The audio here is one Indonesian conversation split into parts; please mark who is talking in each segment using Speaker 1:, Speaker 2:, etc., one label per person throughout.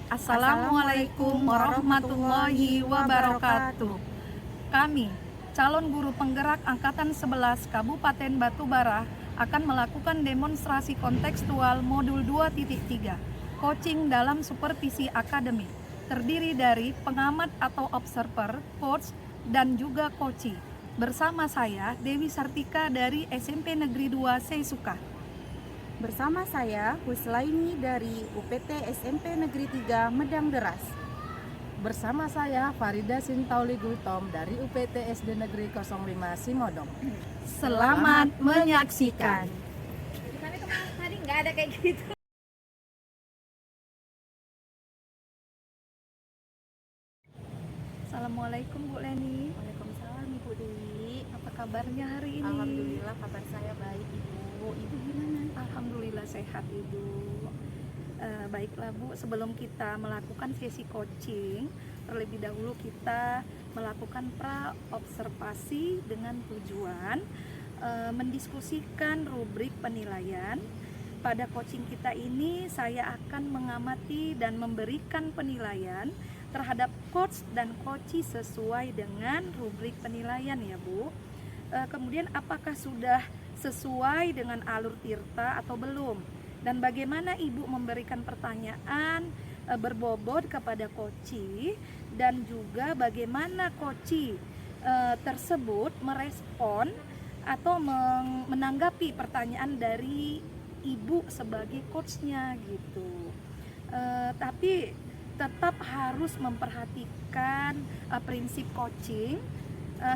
Speaker 1: Assalamualaikum warahmatullahi wabarakatuh. Kami, calon guru penggerak Angkatan 11 Kabupaten Batubara akan melakukan demonstrasi kontekstual modul 2.3, coaching dalam supervisi akademik, terdiri dari pengamat atau observer, coach, dan juga coachee. Bersama saya, Dewi Sartika dari SMP Negeri 2 Seisuka.
Speaker 2: Bersama saya, Huslaini dari UPT SMP Negeri 3 Medang Deras.
Speaker 3: Bersama saya, Farida Sintauli Gultom dari UPT SD Negeri 05 Simodong.
Speaker 1: Selamat menyaksikan.
Speaker 4: Gimana kemarin tadi nggak ada kayak gitu.
Speaker 1: Assalamualaikum Bu Leni.
Speaker 2: Waalaikumsalam Ibu Dewi.
Speaker 1: Apa kabarnya hari ini?
Speaker 2: Alhamdulillah kabar saya baik Ibu. Ibu gimana?
Speaker 1: Alhamdulillah sehat Ibu. Baiklah Bu, sebelum kita melakukan sesi coaching, terlebih dahulu kita melakukan pra-observasi dengan tujuan mendiskusikan rubrik penilaian. Pada coaching kita ini saya akan mengamati dan memberikan penilaian terhadap coach dan coachee sesuai dengan rubrik penilaian ya Bu. Kemudian apakah sudah sesuai dengan alur tirta atau belum? Dan bagaimana Ibu memberikan pertanyaan berbobot kepada coachee, dan juga bagaimana coachee tersebut merespon atau menanggapi pertanyaan dari Ibu sebagai coachnya gitu. Tapi tetap harus memperhatikan prinsip coaching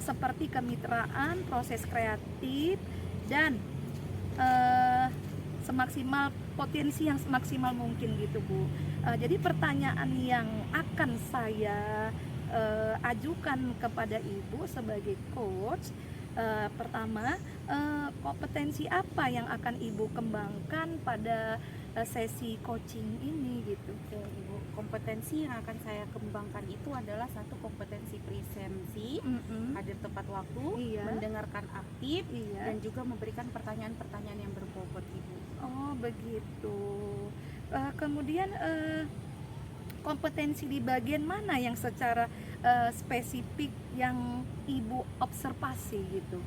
Speaker 1: seperti kemitraan, proses kreatif, dan semaksimal potensi yang semaksimal mungkin gitu Bu. Jadi pertanyaan yang akan saya ajukan kepada Ibu sebagai coach, pertama, kompetensi apa yang akan Ibu kembangkan pada sesi coaching ini gitu.
Speaker 2: Oke Ibu, kompetensi yang akan saya kembangkan itu adalah satu kompetensi presensi, hadir tepat waktu,
Speaker 1: Iya.
Speaker 2: mendengarkan aktif,
Speaker 1: Iya.
Speaker 2: dan juga memberikan pertanyaan-pertanyaan yang berbobot Ibu.
Speaker 1: Oh begitu. Kemudian kompetensi di bagian mana yang secara spesifik yang Ibu observasi gitu?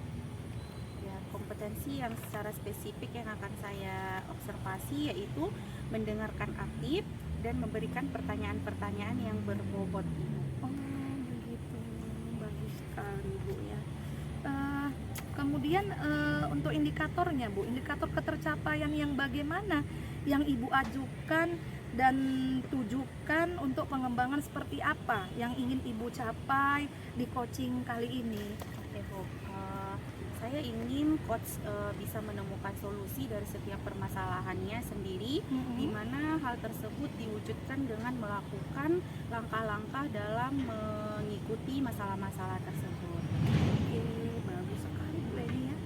Speaker 2: Ya, kompetensi yang secara spesifik yang akan saya observasi yaitu mendengarkan aktif dan memberikan pertanyaan-pertanyaan yang berbobot Ibu.
Speaker 1: Oh begitu, bagus sekali Bu ya. Kemudian untuk indikatornya Bu, indikator ketercapaian yang bagaimana yang Ibu ajukan dan tujukan untuk pengembangan seperti apa yang ingin Ibu capai di coaching kali ini?
Speaker 2: Oke Bu, saya ingin coach bisa menemukan solusi dari setiap permasalahannya sendiri, di mana hal tersebut diwujudkan dengan melakukan langkah-langkah dalam mengikuti masalah-masalah tersebut.
Speaker 1: Oke, bagus sekali Bu Leni ya.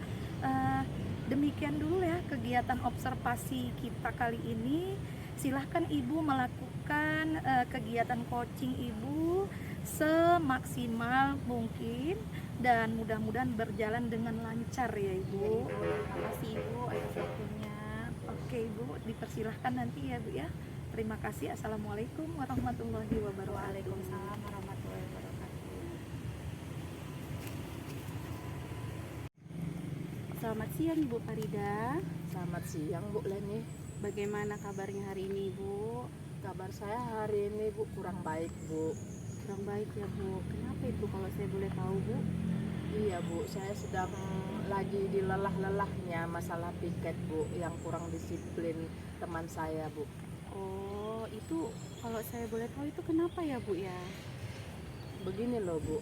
Speaker 1: Demikian dulu ya kegiatan observasi kita kali ini. Silahkan Ibu melakukan kegiatan coaching Ibu semaksimal mungkin dan mudah-mudahan berjalan dengan lancar ya Ibu.
Speaker 2: Terima kasih Ibu atas waktunya.
Speaker 1: Oke Ibu, dipersilahkan nanti ya Bu ya. Terima kasih. Assalamualaikum warahmatullahi wabarakatuh.
Speaker 2: Waalaikumsalam warahmatullahi wabarakatuh. Selamat siang Ibu Farida.
Speaker 3: Selamat siang Bu Leni.
Speaker 2: Bagaimana kabarnya hari ini Bu?
Speaker 3: Kabar saya hari ini Bu kurang baik Bu.
Speaker 2: Kurang baik ya Bu. Kenapa itu kalau saya boleh tahu Bu?
Speaker 3: Iya Bu, saya sedang lagi dilelah-lelahnya masalah piket Bu, yang kurang disiplin teman saya Bu.
Speaker 2: Oh, itu kalau saya boleh tahu itu kenapa ya Bu ya?
Speaker 3: Begini loh Bu,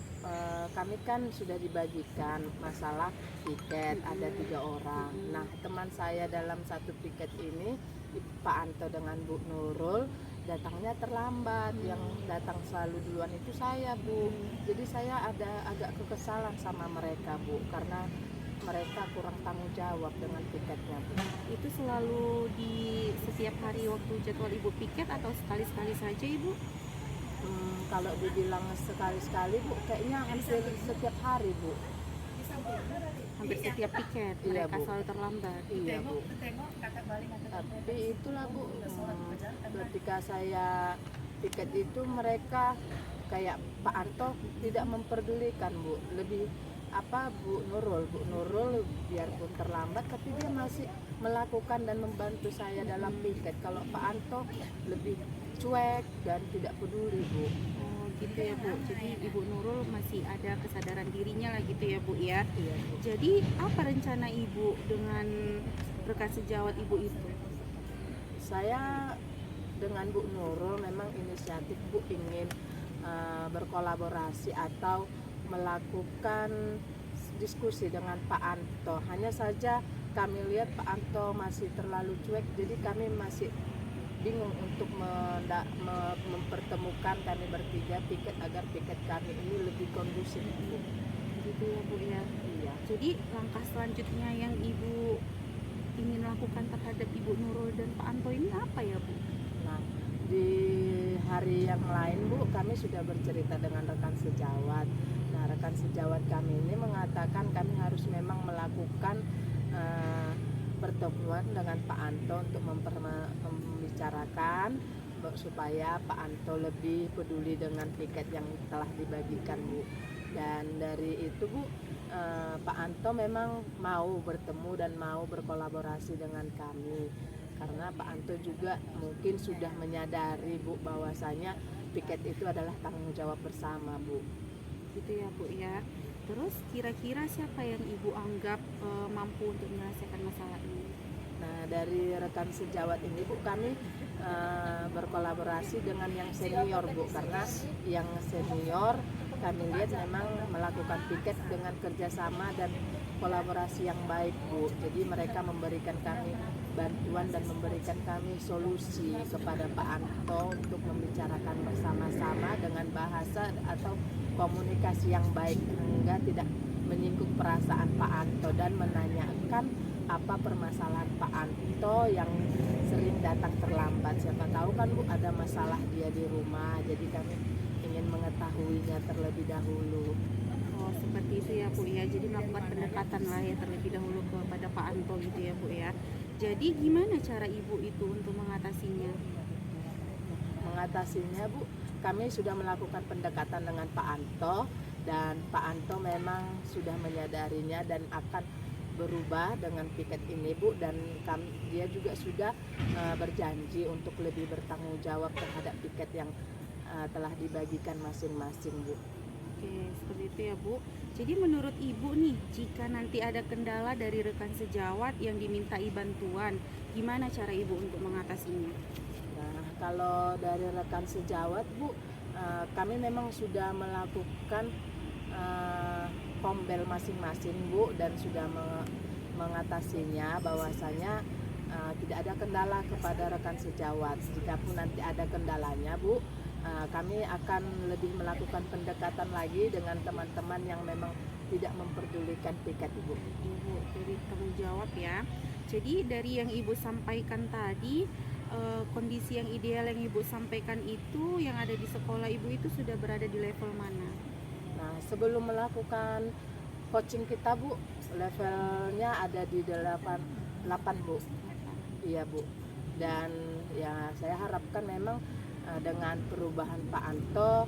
Speaker 3: kami kan sudah dibagikan masalah piket, ada 3 orang. Nah teman saya dalam satu piket ini, Pak Anto dengan Bu Nurul, datangnya terlambat. Yang datang selalu duluan itu saya Bu. Jadi saya ada agak kekesalan sama mereka Bu, karena mereka kurang tanggung jawab dengan piketnya Bu.
Speaker 2: Itu selalu di setiap hari waktu jadwal Ibu piket atau sekali-sekali saja Ibu?
Speaker 3: Kalau dibilang sekali-sekali Bu, kayaknya hampir setiap hari Bu.
Speaker 2: Hampir setiap piket
Speaker 3: Iya,
Speaker 2: mereka
Speaker 3: Bu.
Speaker 2: selalu terlambat.
Speaker 3: Iya Bu. Tapi itulah Bu, ketika saya piket itu mereka kayak Pak Anto tidak memperdulikan Bu, lebih Bu Nurul biarpun terlambat tapi dia masih melakukan dan membantu saya dalam piket. Kalau Pak Anto lebih cuek dan tidak peduli Bu.
Speaker 2: Oh gitu ya Bu, jadi Ibu Nurul masih ada kesadaran dirinya lah gitu ya Bu ya.
Speaker 3: Iya Bu.
Speaker 2: Jadi apa rencana Ibu dengan rekan sejawat Ibu itu?
Speaker 3: Saya dengan Bu Nurul memang inisiatif Bu ingin berkolaborasi atau melakukan diskusi dengan Pak Anto. Hanya saja kami lihat Pak Anto masih terlalu cuek, jadi kami masih bingung untuk mempertemukan kami bertiga piket agar piket kami ini lebih kondusif.
Speaker 2: Gitu ya Bu ya.
Speaker 3: Iya.
Speaker 2: Jadi langkah selanjutnya yang Ibu ingin lakukan terhadap Ibu Nurul dan Pak Anto ini apa ya Bu?
Speaker 3: Nah, di hari yang lain Bu, kami sudah bercerita dengan rekan sejawat. Nah, rekan sejawat kami ini mengatakan kami harus memang melakukan pertemuan dengan Pak Anto untuk membicarakan supaya Pak Anto lebih peduli dengan piket yang telah dibagikan Bu. Dan dari itu Bu, Pak Anto memang mau bertemu dan mau berkolaborasi dengan kami. Karena Pak Anto juga mungkin sudah menyadari Bu bahwasanya piket itu adalah tanggung jawab bersama Bu.
Speaker 2: Gitu ya Bu ya. Terus kira-kira siapa yang Ibu anggap mampu untuk menyelesaikan masalah ini?
Speaker 3: Nah, dari rekan sejawat ini Bu, kami berkolaborasi dengan yang senior Bu, karena yang senior kami lihat memang melakukan piket dengan kerjasama dan kolaborasi yang baik Bu. Jadi mereka memberikan kami bantuan dan memberikan kami solusi kepada Pak Anto untuk membicarakan bersama-sama dengan bahasa atau komunikasi yang baik hingga tidak menyinggung perasaan Pak Anto dan menanyakan apa permasalahan Pak Anto yang sering datang terlambat. Siapa tahu kan Bu ada masalah dia di rumah, jadi kami ingin mengetahuinya terlebih dahulu.
Speaker 2: Oh seperti itu ya Bu ya. Jadi melakukan pendekatan lah ya terlebih dahulu kepada Pak Anto gitu ya Bu ya. Jadi gimana cara Ibu itu untuk mengatasinya?
Speaker 3: Mengatasinya Bu, kami sudah melakukan pendekatan dengan Pak Anto dan Pak Anto memang sudah menyadarinya dan akan berubah dengan piket ini Bu, dan dia juga sudah berjanji untuk lebih bertanggung jawab terhadap piket yang telah dibagikan masing-masing Bu.
Speaker 2: Oke, seperti itu ya Bu. Jadi menurut Ibu nih, jika nanti ada kendala dari rekan sejawat yang dimintai bantuan, gimana cara Ibu untuk mengatasinya?
Speaker 3: Nah, kalau dari rekan sejawat Bu, kami memang sudah melakukan pombel masing-masing Bu, dan sudah mengatasinya bahwasanya tidak ada kendala kepada rekan sejawat. Jikapun nanti ada kendalanya Bu, kami akan lebih melakukan pendekatan lagi dengan teman-teman yang memang tidak memperdulikan piket Ibu.
Speaker 2: Ibu, jadi tanggung jawab ya. Jadi dari yang Ibu sampaikan tadi, kondisi yang ideal yang Ibu sampaikan itu yang ada di sekolah Ibu itu sudah berada di level mana?
Speaker 3: Nah, sebelum melakukan coaching kita Bu, levelnya ada di 8 Bu. Iya Bu. Dan ya saya harapkan memang dengan perubahan Pak Anto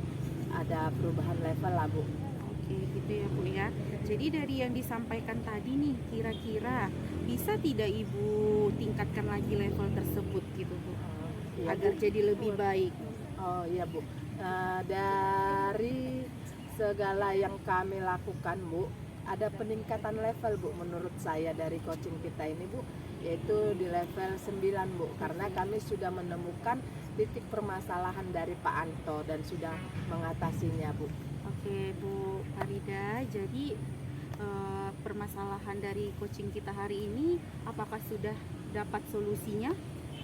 Speaker 3: ada perubahan level lah Bu.
Speaker 2: Oke, gitu ya Bu ya. Jadi dari yang disampaikan tadi nih, kira-kira bisa tidak Ibu tingkatkan lagi level tersebut gitu Bu,
Speaker 3: Iya,
Speaker 2: agar
Speaker 3: Bu.
Speaker 2: jadi lebih baik?
Speaker 3: Oh iya Bu. Dari segala yang kami lakukan Bu, ada peningkatan level Bu menurut saya dari coaching kita ini Bu, yaitu di level 9 Bu, karena kami sudah menemukan titik permasalahan dari Pak Anto dan sudah mengatasinya Bu.
Speaker 2: Oke Bu Farida, jadi permasalahan dari coaching kita hari ini apakah sudah dapat solusinya?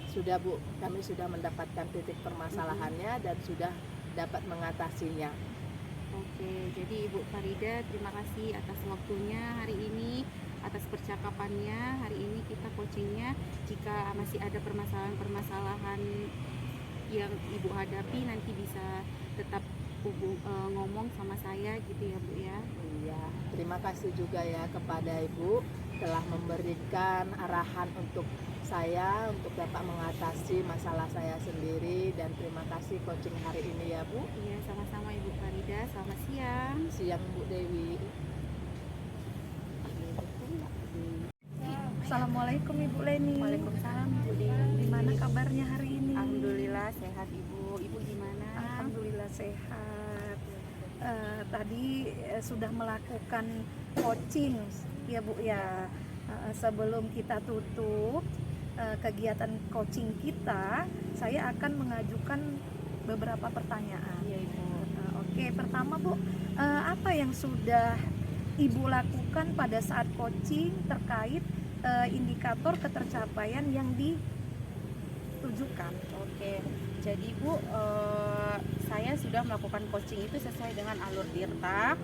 Speaker 3: Sudah Bu, kami sudah mendapatkan titik permasalahannya dan sudah dapat mengatasinya.
Speaker 2: Oke, jadi Ibu Farida terima kasih atas waktunya hari ini, atas percakapannya. Hari ini kita coachingnya, jika masih ada permasalahan-permasalahan yang Ibu hadapi nanti bisa tetap ngomong sama saya gitu ya Bu ya.
Speaker 3: Iya, terima kasih juga ya kepada Ibu telah memberikan arahan untuk saya untuk dapat mengatasi masalah saya sendiri. Dan terima kasih coaching hari ini ya Bu.
Speaker 2: Iya, sama-sama Ibu Farida. Selamat siang.
Speaker 3: Siang Bu Dewi.
Speaker 1: Assalamualaikum Ibu Leni.
Speaker 2: Waalaikumsalam Bu Dewi.
Speaker 1: Gimana kabarnya hari ini?
Speaker 2: Alhamdulillah sehat Ibu. Ibu gimana?
Speaker 1: Alhamdulillah sehat. Tadi sudah melakukan coaching ya Bu ya. Sebelum kita tutup kegiatan coaching kita, saya akan mengajukan beberapa pertanyaan.
Speaker 2: Iya Ibu.
Speaker 1: Oke, pertama Bu, apa yang sudah Ibu lakukan pada saat coaching terkait indikator ketercapaian yang ditujukan?
Speaker 2: Oke, jadi Bu, saya sudah melakukan coaching itu sesuai dengan alur Tirta,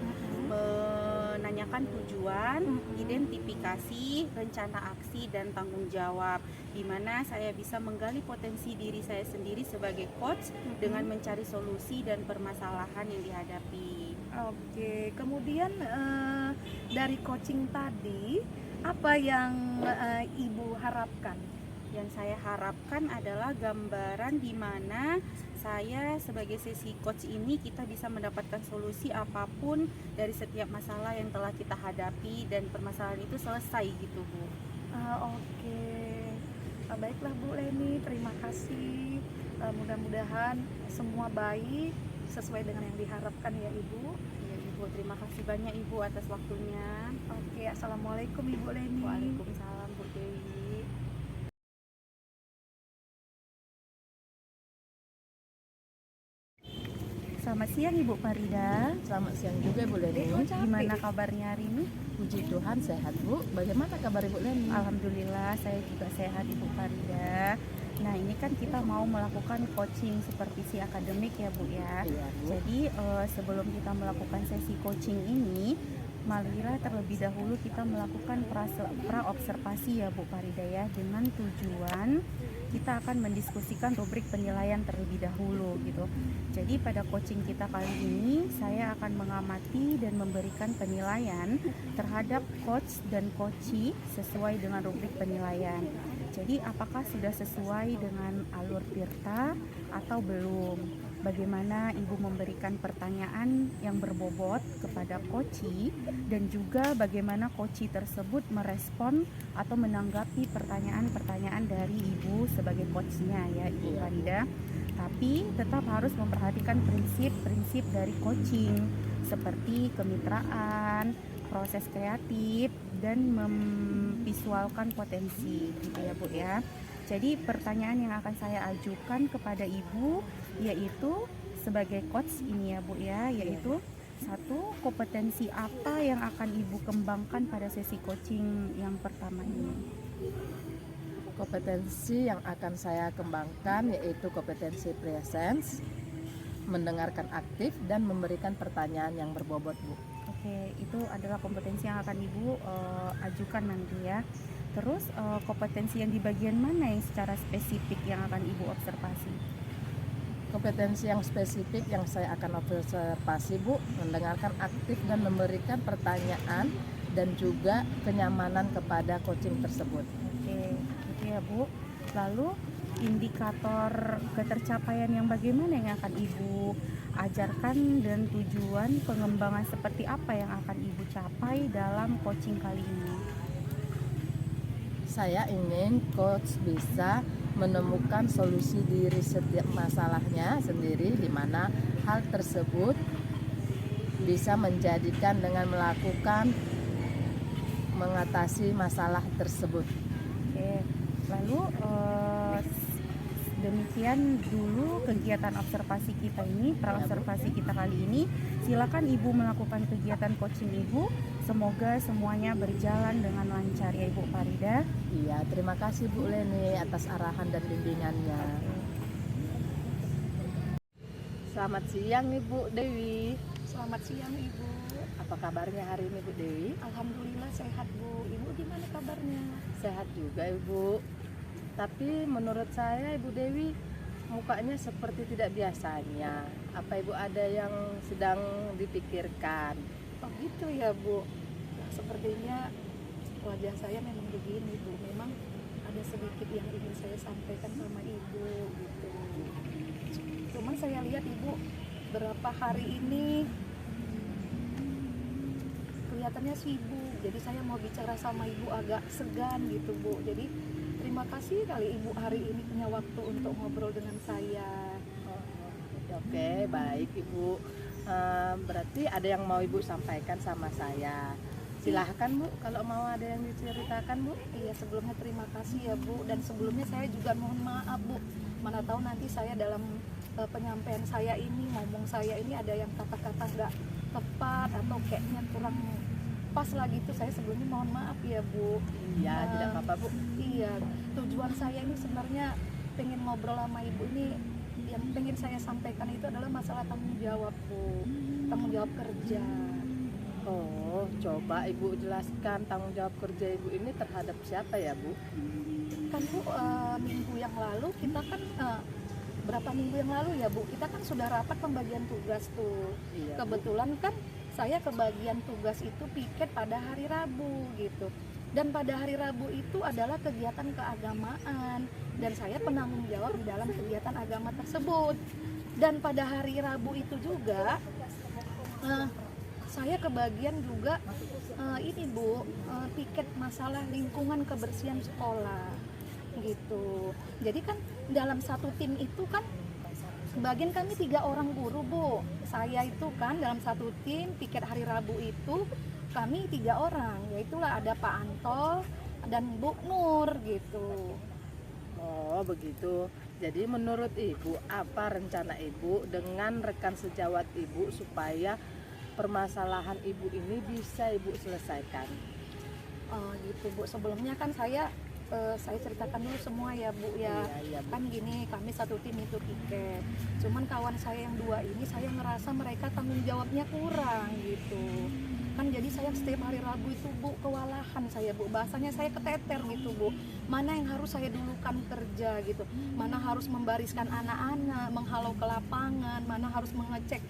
Speaker 2: menanyakan tujuan, identifikasi, rencana aksi, dan tanggung jawab, di mana saya bisa menggali potensi diri saya sendiri sebagai coach dengan mencari solusi dan permasalahan yang dihadapi.
Speaker 1: Oke, kemudian dari coaching tadi, apa yang Ibu harapkan?
Speaker 2: Yang saya harapkan adalah gambaran di mana saya sebagai sesi coach ini kita bisa mendapatkan solusi apapun dari setiap masalah yang telah kita hadapi dan permasalahan itu selesai gitu Bu.
Speaker 1: Oke, baiklah Bu Leni, terima kasih. Mudah-mudahan semua baik sesuai dengan yang diharapkan ya Ibu.
Speaker 2: Ya Ibu, terima kasih banyak Ibu atas waktunya.
Speaker 1: Oke, assalamualaikum Ibu Leni.
Speaker 2: Waalaikumsalam Bu Dewi.
Speaker 1: Selamat siang Ibu Farida.
Speaker 3: Selamat siang juga Bu Leni.
Speaker 1: Gimana kabarnya hari ini?
Speaker 3: Puji Tuhan sehat Bu. Bagaimana kabar Ibu Leni?
Speaker 2: Alhamdulillah saya juga sehat Ibu Farida. Nah ini kan kita mau melakukan coaching supervisi akademik ya Bu ya.
Speaker 3: Iya Bu.
Speaker 2: Jadi sebelum kita melakukan sesi coaching ini, marilah terlebih dahulu kita melakukan pra-observasi ya Bu Farida ya, dengan tujuan kita akan mendiskusikan rubrik penilaian terlebih dahulu gitu. Jadi pada coaching kita kali ini saya akan mengamati dan memberikan penilaian terhadap coach dan coachee sesuai dengan rubrik penilaian. Jadi apakah sudah sesuai dengan alur Tirta atau belum? Bagaimana Ibu memberikan pertanyaan yang berbobot kepada coachee dan juga bagaimana coachee tersebut merespon atau menanggapi pertanyaan-pertanyaan dari Ibu sebagai coachnya ya Ibu
Speaker 3: Iya.
Speaker 2: Farida. Tapi tetap harus memperhatikan prinsip-prinsip dari coaching seperti kemitraan, proses kreatif, dan memvisualkan potensi gitu ya Bu ya. Jadi pertanyaan yang akan saya ajukan kepada Ibu yaitu sebagai coach ini ya Bu ya, yaitu satu, kompetensi apa yang akan Ibu kembangkan pada sesi coaching yang pertama ini?
Speaker 3: Kompetensi yang akan saya kembangkan yaitu kompetensi presence, mendengarkan aktif, dan memberikan pertanyaan yang berbobot Bu.
Speaker 2: Oke, itu adalah kompetensi yang akan Ibu ajukan nanti ya. Terus kompetensi yang di bagian mana yang secara spesifik yang akan Ibu observasi?
Speaker 3: Kompetensi yang spesifik yang saya akan observasi Bu, mendengarkan aktif dan memberikan pertanyaan dan juga kenyamanan kepada coaching tersebut.
Speaker 2: Oke, gitu ya Bu. Lalu indikator ketercapaian yang bagaimana yang akan Ibu ajarkan dan tujuan pengembangan seperti apa yang akan Ibu capai dalam coaching kali ini?
Speaker 3: Saya ingin coach bisa menemukan solusi diri setiap masalahnya sendiri, di mana hal tersebut bisa menjadikan dengan melakukan mengatasi masalah tersebut.
Speaker 2: Oke, lalu demikian dulu kegiatan observasi kita ini, pra-observasi kita kali ini. Silakan Ibu melakukan kegiatan coaching Ibu. Semoga semuanya berjalan dengan lancar ya Ibu Farida.
Speaker 3: Iya, terima kasih Bu Leni atas arahan dan bimbingannya. Selamat siang Ibu Dewi.
Speaker 1: Selamat siang Ibu.
Speaker 3: Apa kabarnya hari ini Bu Dewi?
Speaker 1: Alhamdulillah sehat Bu. Ibu gimana kabarnya?
Speaker 3: Sehat juga Ibu. Tapi menurut saya Ibu Dewi mukanya seperti tidak biasanya. Apa Ibu ada yang sedang dipikirkan?
Speaker 1: Oh gitu ya Bu. Nah, sepertinya wajah saya memang begini Bu. Memang ada sedikit yang ingin saya sampaikan sama ibu gitu. Cuman saya lihat ibu berapa hari ini kelihatannya sibuk, jadi saya mau bicara sama ibu agak segan gitu Bu. Jadi terima kasih kali ibu hari ini punya waktu untuk ngobrol dengan saya.
Speaker 3: Oke, baik Ibu. Berarti ada yang mau Ibu sampaikan sama saya. Silahkan Bu, kalau mau ada yang diceritakan Bu.
Speaker 1: Iya, sebelumnya terima kasih ya Bu, dan sebelumnya saya juga mohon maaf Bu, mana tahu nanti saya dalam penyampaian saya ini, ngomong saya ini ada yang kata-kata nggak tepat atau kayaknya kurang pas lagi itu, saya sebelumnya mohon maaf ya Bu.
Speaker 3: Iya, tidak apa-apa Bu.
Speaker 1: Iya, tujuan saya ini sebenarnya pengen ngobrol sama ibu ini, yang pengen saya sampaikan itu adalah masalah tanggung jawab Bu, tanggung jawab kerja.
Speaker 3: Oh, coba Ibu jelaskan tanggung jawab kerja Ibu ini terhadap siapa ya Bu?
Speaker 1: Kan Bu, minggu yang lalu kita kan berapa minggu yang lalu ya Bu, kita kan sudah rapat pembagian tugas tuh.
Speaker 3: Iya, Bu.
Speaker 1: Kebetulan kan saya kebagian tugas itu piket pada hari Rabu gitu. Dan pada hari Rabu itu adalah kegiatan keagamaan dan saya penanggung jawab di dalam kegiatan agama tersebut. Dan pada hari Rabu itu juga saya kebagian juga ini Bu, piket masalah lingkungan kebersihan sekolah gitu. Jadi kan dalam satu tim itu kan sebagian kami 3 orang guru Bu. Saya itu kan dalam satu tim piket hari Rabu itu kami 3 orang, yaitulah ada Pak Anto dan Bu Nur gitu.
Speaker 3: Oh, begitu. Jadi menurut Ibu, apa rencana Ibu dengan rekan sejawat Ibu supaya permasalahan Ibu ini bisa Ibu selesaikan?
Speaker 1: Gitu Bu, sebelumnya kan saya ceritakan dulu semua ya Bu ya.
Speaker 3: Iya, Bu.
Speaker 1: Kan gini, kami satu tim itu piket, cuman kawan saya yang 2 ini saya ngerasa mereka tanggung jawabnya kurang gitu kan. Jadi saya setiap hari Rabu itu Bu kewalahan saya Bu, bahasanya saya keteter gitu Bu, mana yang harus saya dulukan kerja gitu, mana harus membariskan anak-anak, menghalau ke lapangan, mana harus mengecek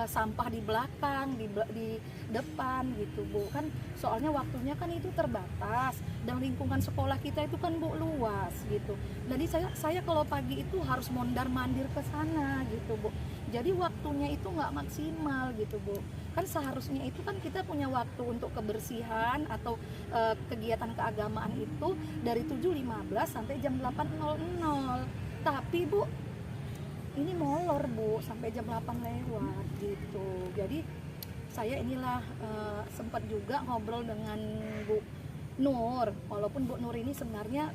Speaker 1: sampah di belakang, di depan gitu Bu kan. Soalnya waktunya kan itu terbatas dan lingkungan sekolah kita itu kan Bu luas gitu. Jadi saya kalau pagi itu harus mondar-mandir ke sana gitu Bu. Jadi waktunya itu nggak maksimal gitu Bu. Kan seharusnya itu kan kita punya waktu untuk kebersihan atau kegiatan keagamaan itu dari 7.15 sampai jam 8.00. Tapi Bu, ini molor Bu sampai jam 8 lewat gitu. Jadi saya inilah sempat juga ngobrol dengan Bu Nur. Walaupun Bu Nur ini sebenarnya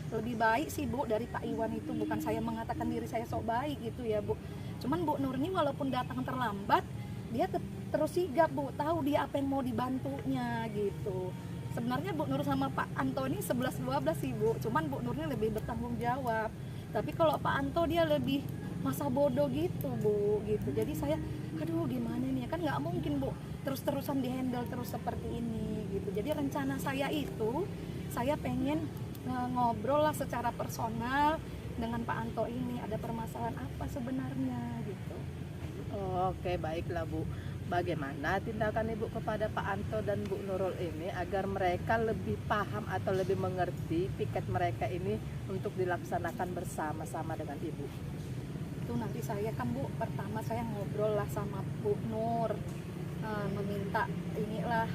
Speaker 1: lebih baik sih Bu dari Pak Iwan itu. Bukan saya mengatakan diri saya sok baik gitu ya Bu. Cuman Bu Nur ini walaupun datang terlambat, dia terus sigap Bu, tahu dia apa yang mau dibantunya gitu. Sebenarnya Bu Nur sama Pak Anto ini 11-12 sih Bu, cuman Bu Nur ini lebih bertanggung jawab. Tapi kalau Pak Anto dia lebih masa bodoh gitu Bu gitu. Jadi saya aduh gimana nih, kan nggak mungkin Bu terus-terusan dihandle terus seperti ini gitu. Jadi rencana saya itu saya pengen ngobrol lah secara personal dengan Pak Anto ini, ada permasalahan apa sebenarnya gitu.
Speaker 3: Oke, baiklah Bu. Bagaimana tindakan Ibu kepada Pak Anto dan Bu Nurul ini agar mereka lebih paham atau lebih mengerti piket mereka ini untuk dilaksanakan bersama-sama dengan Ibu?
Speaker 1: Itu nanti saya kan Bu, pertama saya ngobrol lah sama Bu Nur, meminta inilah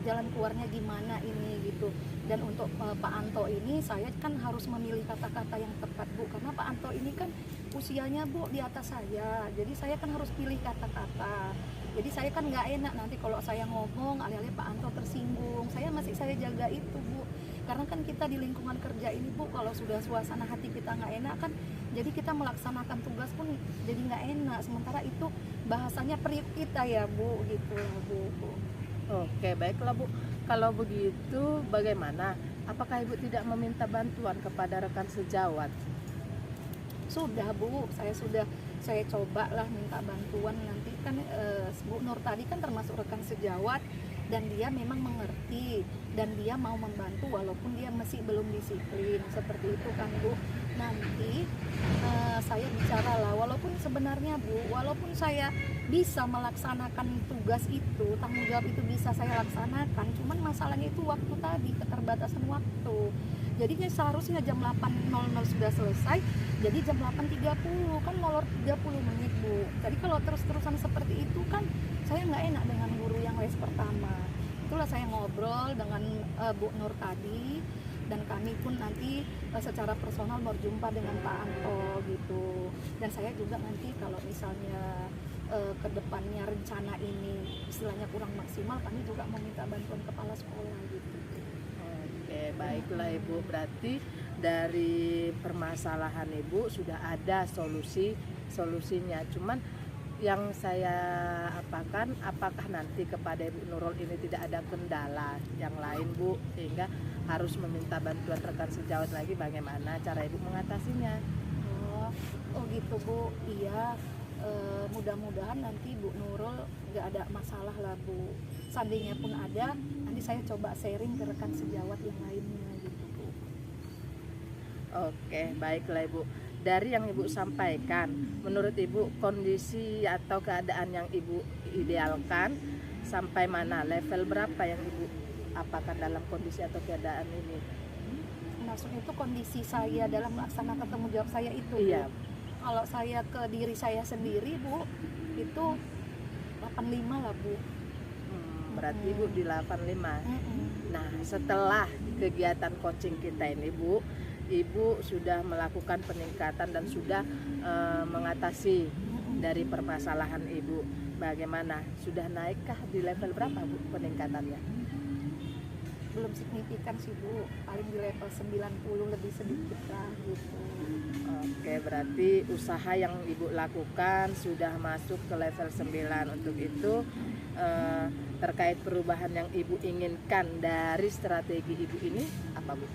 Speaker 1: jalan keluarnya gimana ini gitu. Dan untuk Pak Anto ini saya kan harus memilih kata-kata yang tepat Bu, karena Pak Anto ini kan usianya Bu di atas saya, jadi saya kan harus pilih kata-kata. Jadi saya kan nggak enak nanti kalau saya ngomong alih-alih Pak Anto tersinggung. Saya jaga itu Bu, karena kan kita di lingkungan kerja ini Bu, kalau sudah suasana hati kita nggak enak kan, jadi kita melaksanakan tugas pun jadi nggak enak. Sementara itu bahasanya periuk kita ya Bu gitu Bu.
Speaker 3: Oke, baiklah Bu. Kalau begitu bagaimana? Apakah Ibu tidak meminta bantuan kepada rekan sejawat?
Speaker 1: Sudah Bu, saya coba lah minta bantuan. Nanti kan Bu Nur tadi kan termasuk rekan sejawat dan dia memang mengerti dan dia mau membantu walaupun dia masih belum disiplin seperti itu kan Bu. Nanti saya bicara lah, walaupun sebenarnya Bu, walaupun saya bisa melaksanakan tugas itu, tanggung jawab itu bisa saya laksanakan, cuman masalahnya itu waktu tadi, keterbatasan waktu. Jadinya seharusnya jam 8.00 sudah selesai, jadi jam 8.30 kan molor 30 menit Bu. Jadi kalau terus-terusan seperti itu kan saya nggak enak dengan guru yang les pertama. Itulah saya ngobrol dengan Bu Nur tadi, dan kami pun nanti secara personal berjumpa dengan Pak Anto gitu. Dan saya juga nanti kalau misalnya ke depannya rencana ini istilahnya kurang maksimal, kami juga meminta bantuan kepala sekolah gitu.
Speaker 3: Oke, baiklah Ibu. Berarti dari permasalahan Ibu sudah ada solusinya. Cuman yang saya apakah nanti kepada Ibu Nurul ini tidak ada kendala yang lain Bu, sehingga harus meminta bantuan rekan sejawat lagi, bagaimana cara Ibu mengatasinya?
Speaker 1: Oh gitu Bu. Iya. Mudah-mudahan nanti Bu Nurul nggak ada masalah lah Bu. Seandainya pun ada, nanti saya coba sharing ke rekan sejawat yang lainnya gitu Bu.
Speaker 3: Oke, baiklah Ibu. Dari yang Ibu sampaikan, menurut Ibu kondisi atau keadaan yang Ibu idealkan sampai mana? Level berapa yang Ibu apakan dalam kondisi atau keadaan ini?
Speaker 1: Maksudnya itu kondisi saya dalam melaksanakan tanggung jawab saya itu Bu.
Speaker 3: Iya.
Speaker 1: Kalau saya ke diri saya sendiri Bu, itu 85 lah Bu.
Speaker 3: Berarti Ibu di 85.
Speaker 1: Mm-mm.
Speaker 3: Nah, setelah kegiatan coaching kita ini Bu, Ibu sudah melakukan peningkatan dan sudah mengatasi dari permasalahan Ibu. Bagaimana? Sudah naikkah di level berapa Bu peningkatannya?
Speaker 1: Belum signifikan sih Bu, paling di level 90 lebih sedikit lah gitu.
Speaker 3: Oke, berarti usaha yang Ibu lakukan sudah masuk ke level 9. Untuk itu terkait perubahan yang Ibu inginkan dari strategi Ibu ini apa Bu?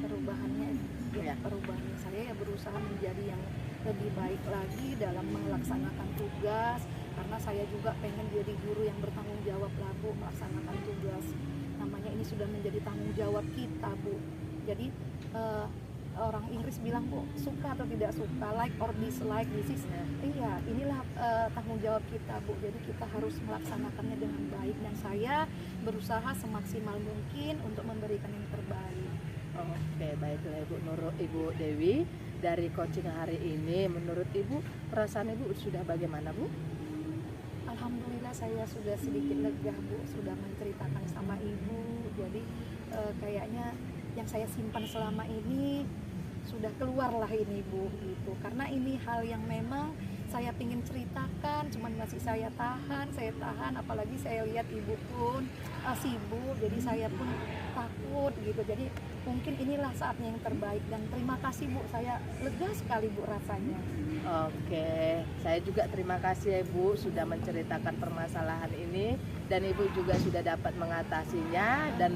Speaker 1: Perubahannya
Speaker 3: Ya.
Speaker 1: perubahan saya ya berusaha menjadi yang lebih baik lagi dalam melaksanakan tugas, karena saya juga pengen jadi guru yang bertanggung jawab lah Bu, melaksanakan tugas. Namanya ini sudah menjadi tanggung jawab kita Bu. Jadi orang Inggris bilang Bu, suka atau tidak suka, like or dislike, this is iya, inilah tanggung jawab kita Bu. Jadi kita harus melaksanakannya dengan baik, dan saya berusaha semaksimal mungkin untuk memberikan yang terbaik.
Speaker 3: Oke, baiklah Ibu Nurul, Ibu Dewi, dari coaching hari ini menurut Ibu perasaan Ibu sudah bagaimana Bu?
Speaker 1: Alhamdulillah saya sudah sedikit lega Bu, sudah menceritakan sama Ibu. Jadi kayaknya yang saya simpan selama ini sudah keluarlah ini Bu gitu. Karena ini hal yang memang saya ingin ceritakan, cuman masih saya tahan, apalagi saya lihat Ibu pun sibuk, jadi saya pun takut gitu. Jadi mungkin inilah saatnya yang terbaik, dan terima kasih Bu, saya lega sekali Bu rasanya.
Speaker 3: Oke, saya juga terima kasih Ibu sudah menceritakan permasalahan ini, dan Ibu juga sudah dapat mengatasinya, dan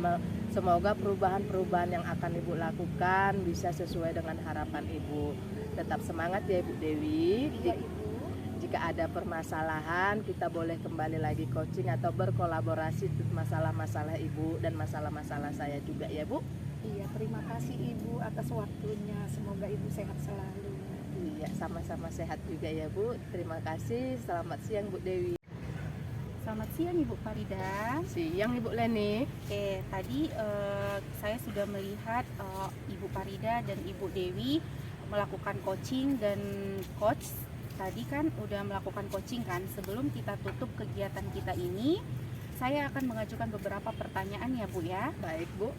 Speaker 3: semoga perubahan-perubahan yang akan Ibu lakukan bisa sesuai dengan harapan Ibu. Tetap semangat ya Ibu Dewi.
Speaker 1: Iya Ibu.
Speaker 3: Jika ada permasalahan, kita boleh kembali lagi coaching atau berkolaborasi untuk masalah-masalah Ibu dan masalah-masalah saya juga ya Bu.
Speaker 1: Iya, terima kasih Ibu atas waktunya. Semoga Ibu sehat selalu.
Speaker 3: Iya, sama-sama sehat juga ya Bu. Terima kasih. Selamat siang Bu Dewi.
Speaker 2: Selamat siang Ibu Farida.
Speaker 3: Siang Ibu Leni.
Speaker 2: Oke, tadi saya sudah melihat Ibu Farida dan Ibu Dewi melakukan coaching, dan coach tadi kan udah melakukan coaching kan. Sebelum kita tutup kegiatan kita ini, saya akan mengajukan beberapa pertanyaan ya Bu ya.
Speaker 3: Baik Bu.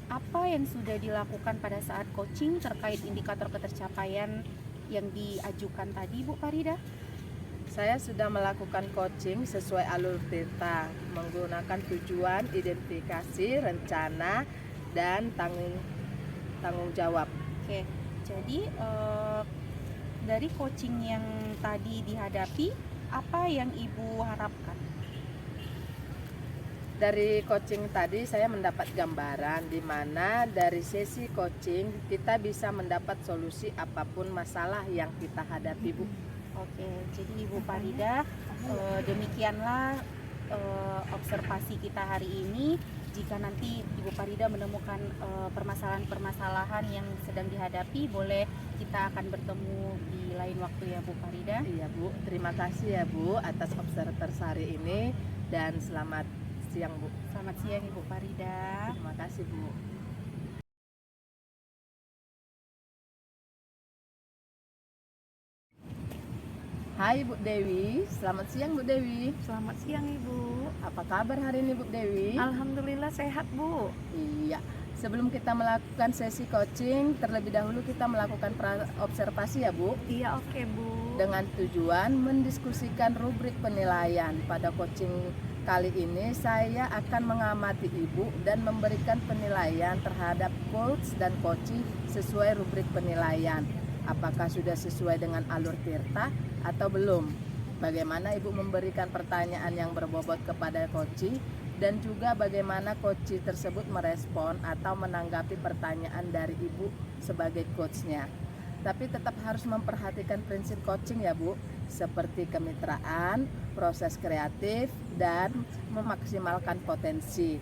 Speaker 2: Apa yang sudah dilakukan pada saat coaching terkait indikator ketercapaian yang diajukan tadi Bu Farida?
Speaker 3: Saya sudah melakukan coaching sesuai alur theta, menggunakan tujuan, identifikasi, rencana, dan tanggung jawab.
Speaker 2: Oke, jadi dari coaching yang tadi dihadapi, apa yang Ibu harapkan?
Speaker 3: Dari coaching tadi saya mendapat gambaran di mana dari sesi coaching kita bisa mendapat solusi apapun masalah yang kita hadapi Bu.
Speaker 2: Oke, jadi Ibu Farida, demikianlah observasi kita hari ini. Jika nanti Ibu Farida menemukan permasalahan-permasalahan yang sedang dihadapi, boleh kita akan bertemu di lain waktu ya Bu Farida.
Speaker 3: Iya Bu, terima kasih ya Bu atas observasi hari ini, dan selamat siang Bu.
Speaker 2: Selamat siang Ibu Farida.
Speaker 3: Terima kasih Bu. Hai Bu Dewi, selamat siang Bu Dewi.
Speaker 1: Selamat siang Ibu.
Speaker 3: Apa kabar hari ini Bu Dewi?
Speaker 1: Alhamdulillah sehat Bu.
Speaker 3: Iya, sebelum kita melakukan sesi coaching, terlebih dahulu kita melakukan observasi ya Bu.
Speaker 1: Iya oke Bu.
Speaker 3: Dengan tujuan mendiskusikan rubrik penilaian. Pada coaching kali ini saya akan mengamati Ibu dan memberikan penilaian terhadap coach dan coaching sesuai rubrik penilaian. Apakah sudah sesuai dengan alur Tirta atau belum? Bagaimana Ibu memberikan pertanyaan yang berbobot kepada coach dan juga bagaimana coach tersebut merespon atau menanggapi pertanyaan dari Ibu sebagai coachnya. Tapi tetap harus memperhatikan prinsip coaching ya Bu, seperti kemitraan, proses kreatif, dan memaksimalkan potensi.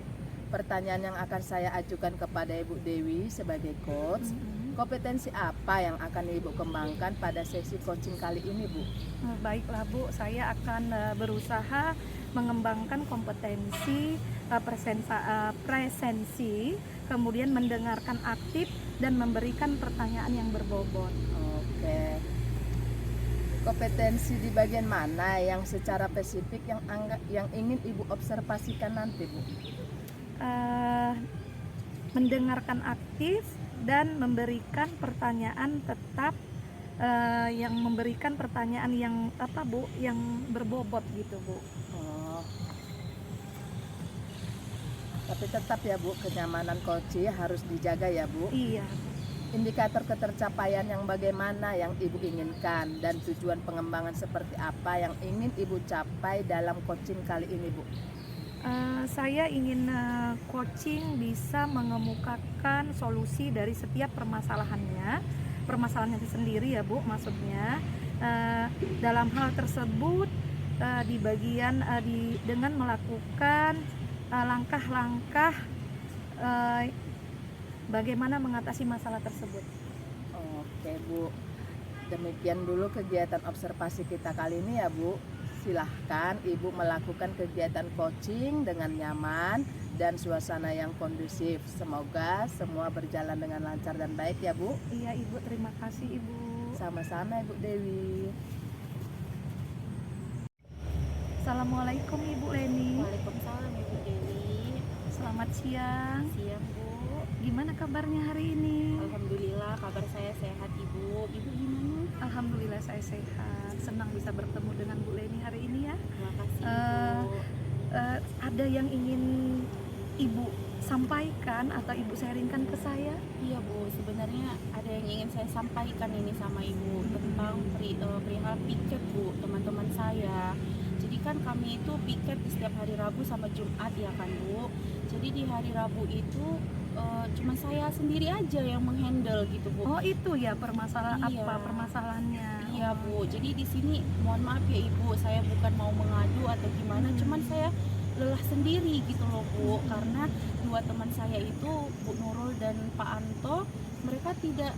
Speaker 3: Pertanyaan yang akan saya ajukan kepada Ibu Dewi sebagai coach, kompetensi apa yang akan Ibu kembangkan pada sesi coaching kali ini Bu?
Speaker 1: Baiklah Bu, saya akan berusaha mengembangkan kompetensi presensi, kemudian mendengarkan aktif dan memberikan pertanyaan yang berbobot.
Speaker 3: Oke. Kompetensi di bagian mana yang secara spesifik yang ingin Ibu observasikan nanti Bu?
Speaker 1: Mendengarkan aktif dan memberikan pertanyaan tetap yang memberikan pertanyaan yang apa Bu, yang berbobot gitu Bu.
Speaker 3: Oh. Tapi tetap ya Bu, kenyamanan coach harus dijaga ya Bu.
Speaker 1: Iya.
Speaker 3: Indikator ketercapaian yang bagaimana yang Ibu inginkan dan tujuan pengembangan seperti apa yang ingin Ibu capai dalam coaching kali ini Bu?
Speaker 1: Saya ingin coaching bisa mengemukakan solusi dari setiap permasalahan itu sendiri ya Bu, maksudnya dalam hal tersebut di bagian dengan melakukan langkah-langkah bagaimana mengatasi masalah tersebut.
Speaker 3: Oke Bu, demikian dulu kegiatan observasi kita kali ini ya Bu. Silahkan Ibu melakukan kegiatan coaching dengan nyaman dan suasana yang kondusif. Semoga semua berjalan dengan lancar dan baik ya Bu.
Speaker 1: Iya Ibu, terima kasih Ibu.
Speaker 3: Sama-sama Ibu Dewi.
Speaker 1: Assalamualaikum Ibu Leni.
Speaker 2: Waalaikumsalam Ibu Dewi.
Speaker 1: Selamat siang.
Speaker 2: Siang Bu.
Speaker 1: Gimana kabarnya hari ini?
Speaker 2: Alhamdulillah kabar saya sehat Ibu. Ibu gimana?
Speaker 1: Alhamdulillah saya sehat. Senang bisa bertemu dengan Bu Leni hari ini ya.
Speaker 2: Terima kasih
Speaker 1: Eh,
Speaker 2: Ibu.
Speaker 1: Ada yang ingin Ibu sampaikan atau Ibu sharingkan ke saya?
Speaker 2: Iya Bu, sebenarnya ada yang ingin saya sampaikan ini sama Ibu tentang perihal piket Bu, teman-teman saya. Jadi kan kami itu piket di setiap hari Rabu sama Jumat ya kan Bu. Jadi di hari Rabu itu cuma saya sendiri aja yang menghandle gitu Bu.
Speaker 1: Oh itu ya permasalahan
Speaker 2: Iya.
Speaker 1: apa permasalahannya?
Speaker 2: Iya Bu, jadi di sini mohon maaf ya Ibu, saya bukan mau mengadu atau gimana, cuman saya lelah sendiri gitu loh Bu, karena dua teman saya itu Bu Nurul dan Pak Anto, mereka tidak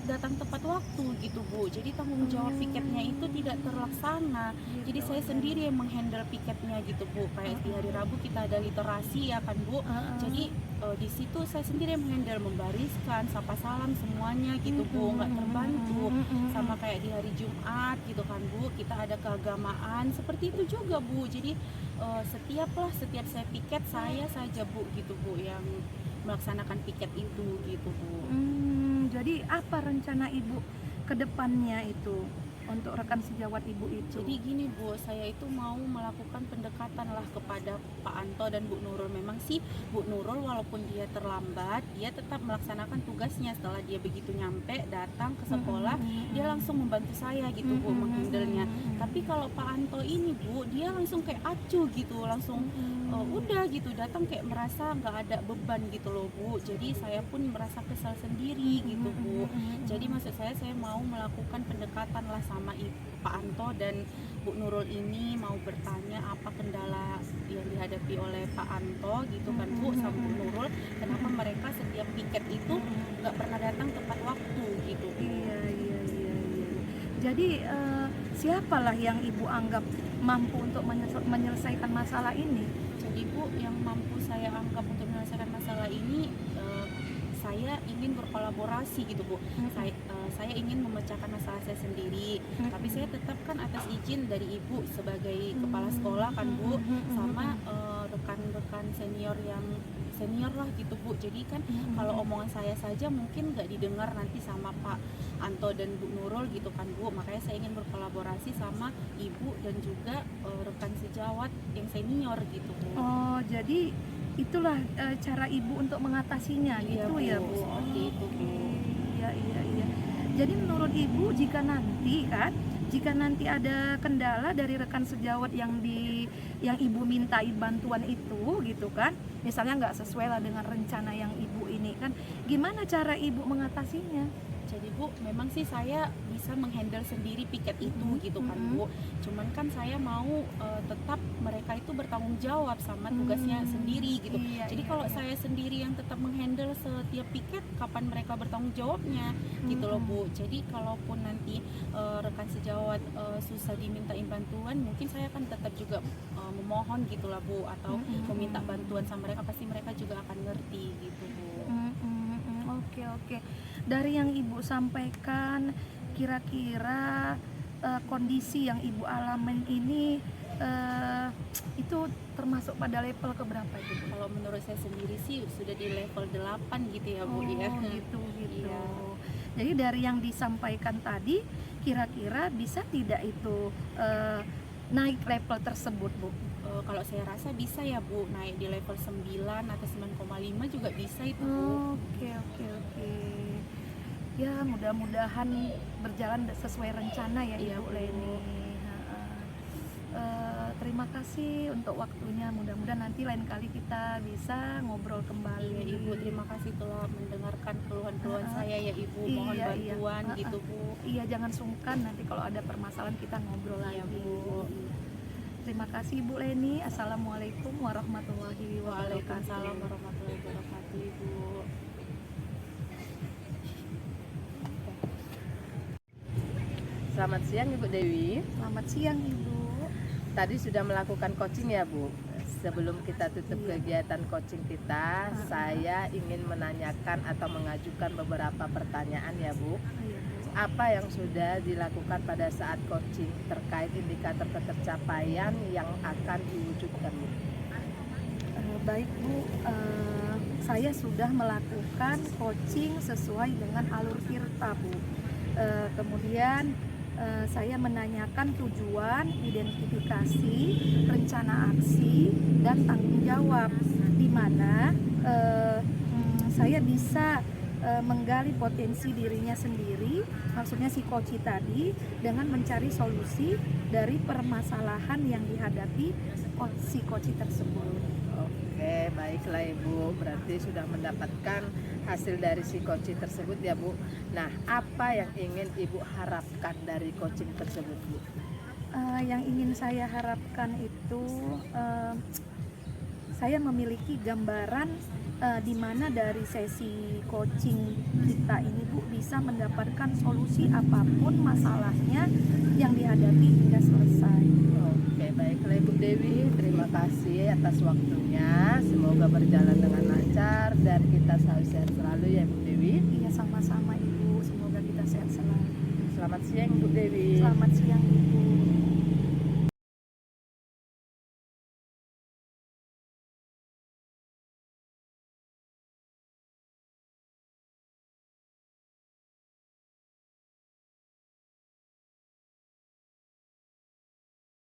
Speaker 2: datang tepat waktu gitu Bu, jadi tanggung jawab piketnya itu tidak terlaksana. Jadi saya sendiri yang menghandle piketnya gitu Bu, kayak di hari Rabu kita ada literasi ya kan Bu, jadi di situ saya sendiri yang menghandle, membariskan, sapa salam semuanya gitu Bu, nggak terbantu. Sama kayak di hari Jumat gitu kan Bu, kita ada keagamaan seperti itu juga Bu. Jadi setiap saya piket saya saja Bu gitu Bu yang melaksanakan piket itu gitu Bu.
Speaker 1: Jadi apa rencana Ibu ke depannya itu untuk rekan sejawat Ibu itu?
Speaker 2: Jadi gini Bu, saya itu mau melakukan pendekatan lah kepada Pak Anto dan Bu Nurul. Memang sih Bu Nurul walaupun dia terlambat, dia tetap melaksanakan tugasnya. Setelah dia begitu nyampe, datang ke sekolah, dia langsung membantu saya gitu Bu, menghandlenya. Tapi kalau Pak Anto ini Bu, dia langsung kayak acuh gitu, langsung udah gitu, datang kayak merasa nggak ada beban gitu loh Bu. Jadi saya pun merasa kesal sendiri gitu Bu. Jadi maksud saya mau melakukan pendekatan lah sama Pak Anto dan Bu Nurul ini, mau bertanya apa kendala yang dihadapi oleh Pak Anto gitu kan Bu sama Bu Nurul, kenapa mereka setiap piket itu nggak pernah datang tepat waktu gitu Bu.
Speaker 1: Iya. Jadi siapalah yang Ibu anggap mampu untuk menyelesaikan masalah ini?
Speaker 2: Jadi Bu, yang mampu saya anggap untuk menyelesaikan masalah ini, saya ingin berkolaborasi gitu Bu. Saya ingin memecahkan masalah saya sendiri, tapi saya tetap kan atas izin dari ibu sebagai kepala sekolah kan Bu, sama rekan-rekan senior yang senior lah gitu Bu. Jadi kan kalau omongan saya saja mungkin nggak didengar nanti sama Pak Anto dan Bu Nurul gitu kan Bu. Makanya saya ingin berkolaborasi sama ibu dan juga rekan sejawat yang senior gitu Bu.
Speaker 1: Oh, jadi itulah cara ibu untuk mengatasinya
Speaker 2: Iya,
Speaker 1: gitu
Speaker 2: Bu,
Speaker 1: ya Bu.
Speaker 2: seperti itu, Bu.
Speaker 1: Iya, iya, iya. Jadi menurut ibu jika nanti ada kendala dari rekan sejawat yang ibu mintai bantuan itu gitu kan, misalnya nggak sesuai lah dengan rencana yang ibu ini kan, gimana cara ibu mengatasinya?
Speaker 2: Jadi Bu, memang sih saya bisa menghandle sendiri piket itu gitu kan Bu. Cuman kan saya mau tetap mereka itu bertanggung jawab sama tugasnya sendiri gitu.
Speaker 1: Iya,
Speaker 2: Jadi
Speaker 1: iya,
Speaker 2: kalau
Speaker 1: iya.
Speaker 2: saya sendiri yang tetap menghandle setiap piket, kapan mereka bertanggung jawabnya gitu loh Bu. Jadi kalaupun nanti rekan sejawat susah dimintain bantuan, mungkin saya akan tetap juga memohon gitulah Bu, atau meminta bantuan sama mereka, pasti mereka juga akan ngerti gitu Bu.
Speaker 1: Oke, oke. Dari yang ibu sampaikan, kira-kira kondisi yang ibu alamin ini itu termasuk pada level keberapa itu Bu?
Speaker 2: Kalau menurut saya sendiri sih sudah di level 8 gitu ya Bu
Speaker 1: Oh,
Speaker 2: ya.
Speaker 1: gitu.
Speaker 2: Iya.
Speaker 1: Jadi dari yang disampaikan tadi, kira-kira bisa tidak itu naik level tersebut Bu?
Speaker 2: Kalau saya rasa bisa ya Bu, naik di level 9 atau 9,5 juga bisa itu Bu.
Speaker 1: Oke, oke, oke. Ya, mudah-mudahan berjalan sesuai rencana ya
Speaker 2: Iya,
Speaker 1: Ibu
Speaker 2: Bu.
Speaker 1: Leni. Terima kasih untuk waktunya. Mudah-mudahan nanti lain kali kita bisa ngobrol kembali.
Speaker 2: Iya Ibu, terima kasih telah mendengarkan keluhan-keluhan saya ya Ibu. Mohon
Speaker 1: Iya,
Speaker 2: bantuan
Speaker 1: iya.
Speaker 2: gitu Bu.
Speaker 1: Iya, jangan sungkan nanti kalau ada permasalahan kita ngobrol
Speaker 2: Iya
Speaker 1: lagi.
Speaker 2: Bu.
Speaker 1: Terima kasih Ibu Leni. Assalamualaikum warahmatullahi wabarakatuh.
Speaker 2: Waalaikumsalam warahmatullahi wabarakatuh Ibu.
Speaker 3: Selamat siang Ibu Dewi.
Speaker 1: Selamat siang Ibu.
Speaker 3: Tadi sudah melakukan coaching ya Bu. Sebelum kita tutup kegiatan coaching kita, saya ingin menanyakan atau mengajukan beberapa pertanyaan ya Bu.
Speaker 1: Iya, Bu.
Speaker 3: Apa yang sudah dilakukan pada saat coaching terkait indikator pencapaian yang akan diwujudkan Bu?
Speaker 1: Baik Bu, saya sudah melakukan coaching sesuai dengan alur Tirta Bu. Kemudian saya menanyakan tujuan, identifikasi, rencana aksi, dan tanggung jawab, di mana saya bisa menggali potensi dirinya sendiri, maksudnya si coach tadi, dengan mencari solusi dari permasalahan yang dihadapi si coach tersebut.
Speaker 3: Oke, baiklah Ibu. Berarti sudah mendapatkan hasil dari si coaching tersebut ya Bu. Nah, apa yang ingin Ibu harapkan dari coaching tersebut Bu?
Speaker 1: Yang ingin saya harapkan itu saya memiliki gambaran di mana dari sesi coaching kita ini Bu bisa mendapatkan solusi apapun masalahnya yang dihadapi hingga selesai.
Speaker 3: Oke, baiklah Ibu Dewi. Terima kasih atas waktunya. Semoga berjalan dengan lancar dan kita selalu sehat selalu ya Ibu Dewi.
Speaker 1: Iya, sama-sama Ibu, semoga kita sehat selalu.
Speaker 3: Selamat siang Ibu Dewi.
Speaker 1: Selamat siang Ibu.